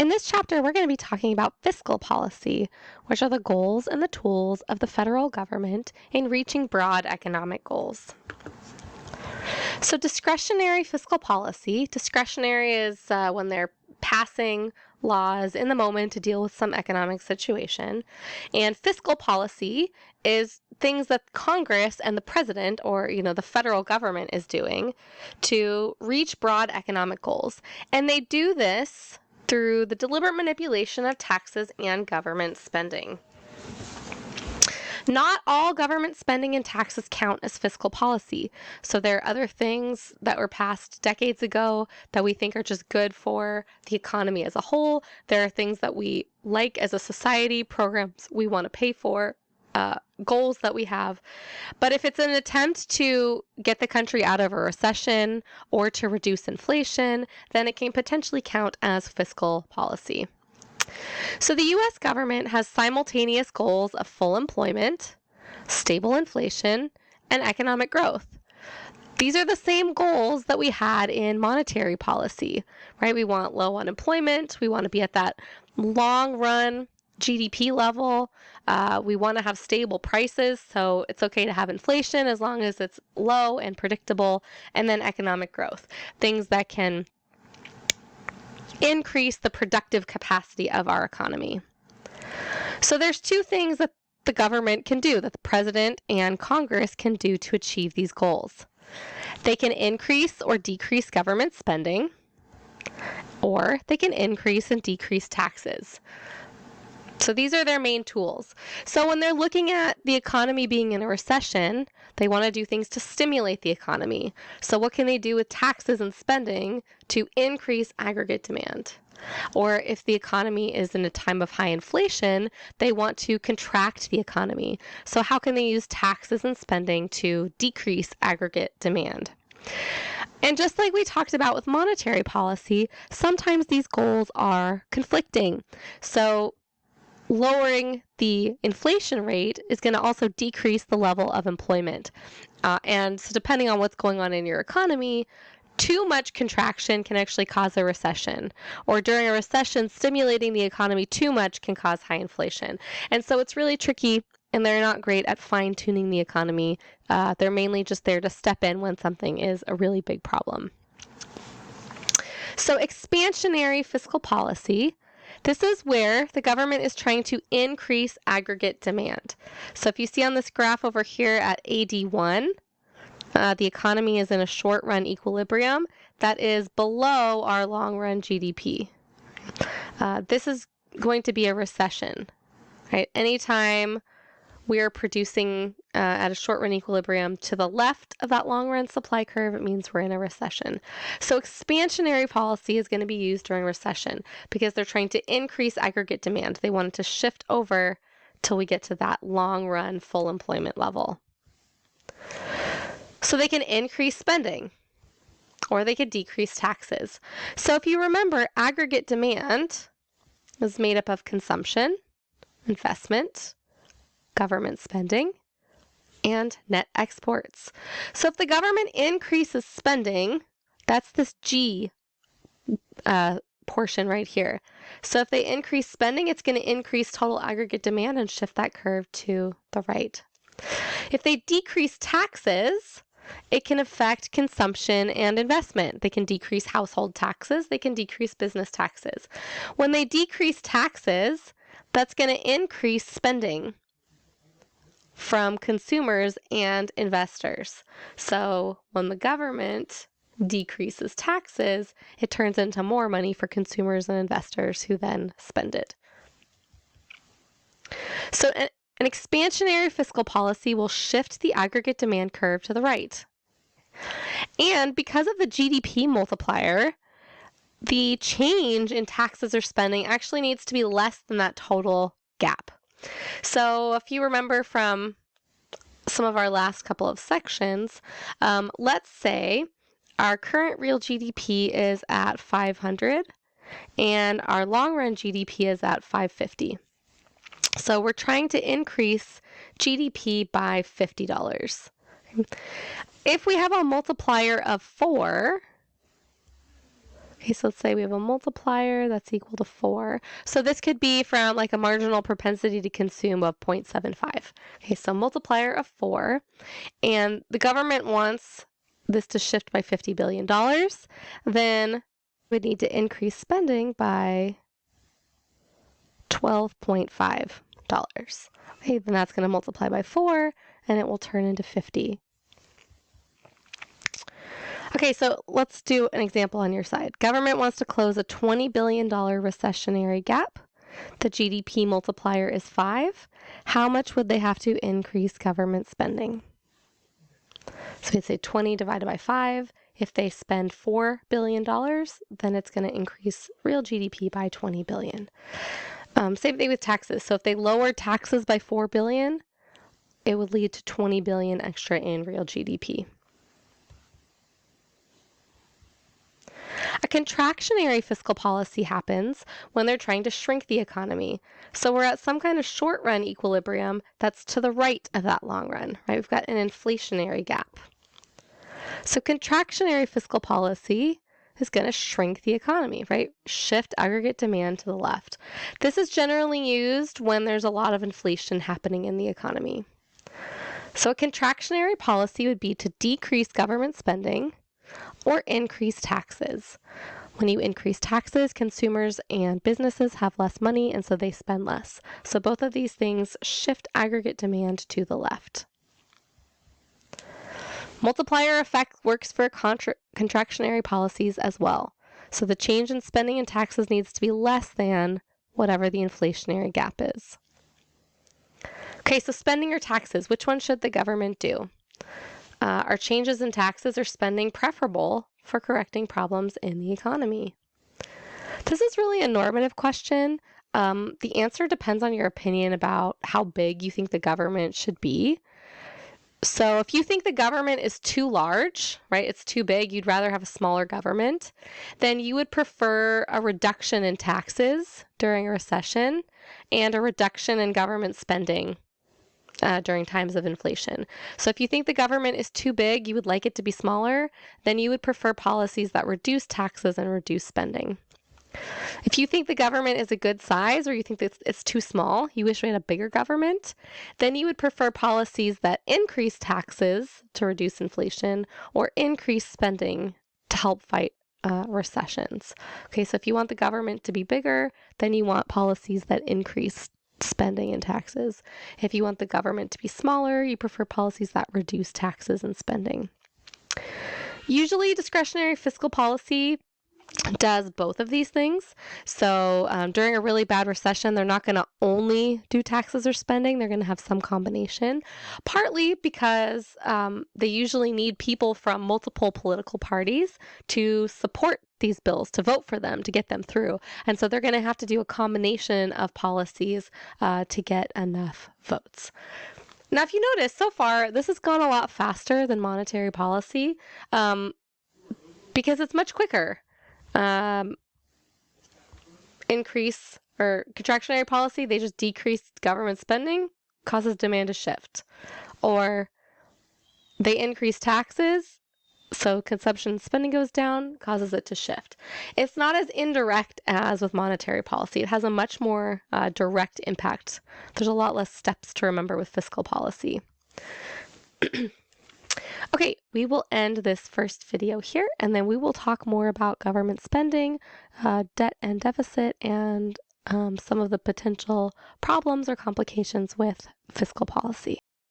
In this chapter, we're going to be talking about fiscal policy, which are the goals and the tools of the federal government in reaching broad economic goals. So discretionary fiscal policy, discretionary is when they're passing laws in the moment to deal with some economic situation. And fiscal policy is things that Congress and the president, or the federal government, is doing to reach broad economic goals. And they do this through the deliberate manipulation of taxes and government spending. Not all government spending and taxes count as fiscal policy. So there are other things that were passed decades ago that we think are just good for the economy as a whole. There are things that we like as a society, programs we want to pay for, goals that we have. But if it's an attempt to get the country out of a recession or to reduce inflation, then it can potentially count as fiscal policy. So the U.S. government has simultaneous goals of full employment, stable inflation, and economic growth. These are the same goals that we had in monetary policy, right? We want low unemployment. We want to be at that long-run GDP level. We want to have stable prices, so it's okay to have inflation as long as it's low and predictable, and then economic growth, things that can increase the productive capacity of our economy. So there's two things that the government can do, that the president and Congress can do to achieve these goals. They can increase or decrease government spending, or they can increase and decrease taxes. So these are their main tools. So when they're looking at the economy being in a recession, they want to do things to stimulate the economy. So what can they do with taxes and spending to increase aggregate demand? Or if the economy is in a time of high inflation, they want to contract the economy. So how can they use taxes and spending to decrease aggregate demand? And just like we talked about with monetary policy, sometimes these goals are conflicting. So lowering the inflation rate is going to also decrease the level of employment. And so depending on what's going on in your economy, too much contraction can actually cause a recession. Or during a recession, stimulating the economy too much can cause high inflation. And so it's really tricky, and they're not great at fine-tuning the economy. They're mainly just there to step in when something is a really big problem. So expansionary fiscal policy, this is where the government is trying to increase aggregate demand. So if you see on this graph over here at AD1, the economy is in a short-run equilibrium that is below our long-run GDP. This is going to be a recession, right? Anytime we are producing at a short-run equilibrium to the left of that long-run supply curve, it means we're in a recession. So expansionary policy is going to be used during recession because they're trying to increase aggregate demand. They want it to shift over till we get to that long-run full employment level. So they can increase spending, or they could decrease taxes. So if you remember, aggregate demand is made up of consumption, investment, government spending, and net exports. So if the government increases spending, that's this G portion right here. So if they increase spending, it's going to increase total aggregate demand and shift that curve to the right. If they decrease taxes, it can affect consumption and investment. They can decrease household taxes. They can decrease business taxes. When they decrease taxes, that's going to increase spending from consumers and investors. So when the government decreases taxes, it turns into more money for consumers and investors who then spend it. So an expansionary fiscal policy will shift the aggregate demand curve to the right. And because of the GDP multiplier, the change in taxes or spending actually needs to be less than that total gap. So if you remember from some of our last couple of sections, let's say our current real GDP is at 500 and our long-run GDP is at 550. So we're trying to increase GDP by $50. If we have a multiplier of 4, Okay, so let's say we have a multiplier that's equal to 4. So this could be from like a marginal propensity to consume of 0.75. Okay, so multiplier of 4. And the government wants this to shift by $50 billion. Then we need to increase spending by $12.5. Okay, then that's going to multiply by 4, and it will turn into 50. Okay, so let's do an example on your side. Government wants to close a $20 billion recessionary gap. The GDP multiplier is 5. How much would they have to increase government spending? So we'd say 20 divided by 5. If they spend $4 billion, then it's going to increase real GDP by $20 billion. Same thing with taxes. So if they lowered taxes by $4 billion, it would lead to $20 billion extra in real GDP. A contractionary fiscal policy happens when they're trying to shrink the economy. So we're at some kind of short-run equilibrium that's to the right of that long run, right? We've got an inflationary gap. So contractionary fiscal policy is going to shrink the economy, right? Shift aggregate demand to the left. This is generally used when there's a lot of inflation happening in the economy. So a contractionary policy would be to decrease government spending or increase taxes. When you increase taxes, consumers and businesses have less money, and so they spend less. So both of these things shift aggregate demand to the left. Multiplier effect works for contractionary policies as well. So the change in spending and taxes needs to be less than whatever the inflationary gap is. Okay, so spending or taxes, which one should the government do? Are changes in taxes or spending preferable for correcting problems in the economy? This is really a normative question. The answer depends on your opinion about how big you think the government should be. So if you think the government is too large, right, it's too big, you'd rather have a smaller government, then you would prefer a reduction in taxes during a recession and a reduction in government spending during times of inflation. So if you think the government is too big, you would like it to be smaller, then you would prefer policies that reduce taxes and reduce spending. If you think the government is a good size or you think that it's too small, you wish we had a bigger government, then you would prefer policies that increase taxes to reduce inflation or increase spending to help fight recessions. Okay, so if you want the government to be bigger, then you want policies that increase spending and taxes. If you want the government to be smaller, you prefer policies that reduce taxes and spending. Usually, discretionary fiscal policy does both of these things. So during a really bad recession, they're not going to only do taxes or spending. They're going to have some combination, partly because they usually need people from multiple political parties to support these bills, to vote for them, to get them through. And so they're going to have to do a combination of policies to get enough votes. Now, if you notice, so far, this has gone a lot faster than monetary policy because it's much quicker. Increase or contractionary policy, they just decrease government spending, causes demand to shift. Or they increase taxes, so consumption and spending goes down, causes it to shift. It's not as indirect as with monetary policy. It has a much more direct impact. There's a lot less steps to remember with fiscal policy. Okay, we will end this first video here, and then we will talk more about government spending, debt and deficit, and some of the potential problems or complications with fiscal policy.